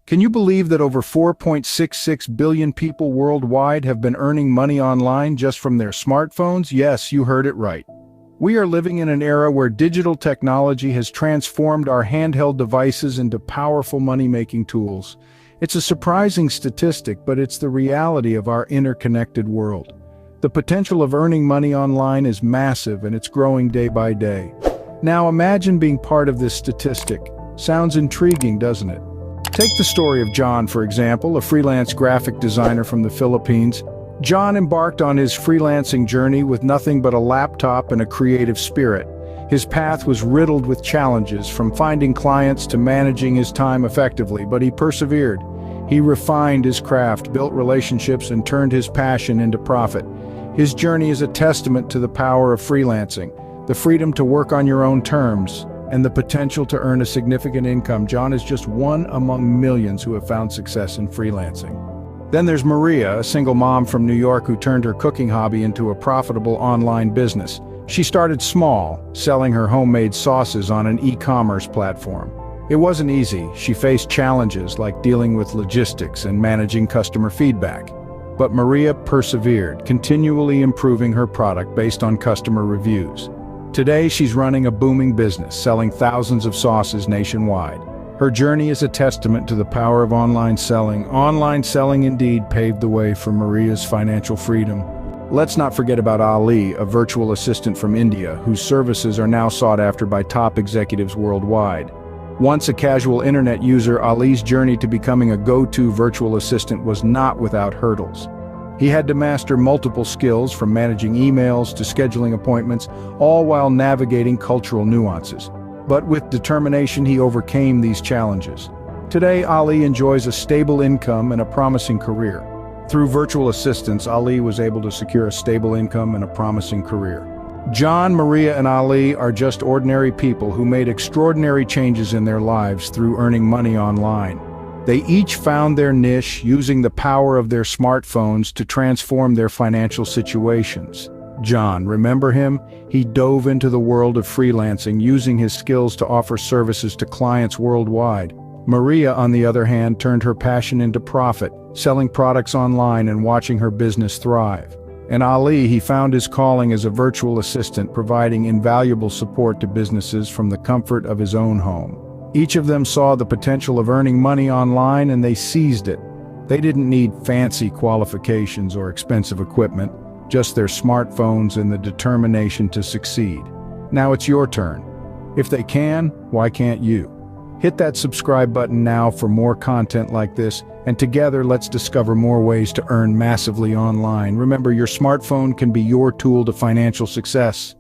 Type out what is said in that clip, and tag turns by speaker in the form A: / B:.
A: Can you believe that over 4.66 billion people worldwide have been earning money online just from their smartphones? Yes, you heard it right. We are living in an era where digital technology has transformed our handheld devices into powerful money-making tools. It's a surprising statistic, but it's the reality of our interconnected world. The potential of earning money online is massive, and it's growing day by day. Now imagine being part of this statistic. Sounds intriguing, doesn't it? Take the story of John, for example, a freelance graphic designer from the Philippines. John embarked on his freelancing journey with nothing but a laptop and a creative spirit. His path was riddled with challenges, from finding clients to managing his time effectively, but he persevered. He refined his craft, built relationships, and turned his passion into profit. His journey is a testament to the power of freelancing, the freedom to work on your own terms, and the potential to earn a significant income. John is just one among millions who have found success in freelancing. Then there's Maria, a single mom from New York who turned her cooking hobby into a profitable online business. She started small, selling her homemade sauces on an e-commerce platform. It wasn't easy. She faced challenges like dealing with logistics and managing customer feedback. But Maria persevered, continually improving her product based on customer reviews. Today, she's running a booming business, selling thousands of sauces nationwide. Her journey is a testament to the power of online selling. Online selling indeed paved the way for Maria's financial freedom. Let's not forget about Ali, a virtual assistant from India, whose services are now sought after by top executives worldwide. Once a casual internet user, Ali's journey to becoming a go-to virtual assistant was not without hurdles. He had to master multiple skills, from managing emails to scheduling appointments, all while navigating cultural nuances. But with determination, he overcame these challenges. Today, Ali enjoys a stable income and a promising career. Through virtual assistants, Ali was able to secure a stable income and a promising career. John, Maria, and Ali are just ordinary people who made extraordinary changes in their lives through earning money online. They each found their niche, using the power of their smartphones to transform their financial situations. John, remember him? He dove into the world of freelancing, using his skills to offer services to clients worldwide. Maria, on the other hand, turned her passion into profit, selling products online and watching her business thrive. And Ali, he found his calling as a virtual assistant, providing invaluable support to businesses from the comfort of his own home. Each of them saw the potential of earning money online, and they seized it. They didn't need fancy qualifications or expensive equipment, just their smartphones and the determination to succeed. Now it's your turn. If they can, why can't you? Hit that subscribe button now for more content like this, and together let's discover more ways to earn massively online. Remember, your smartphone can be your tool to financial success.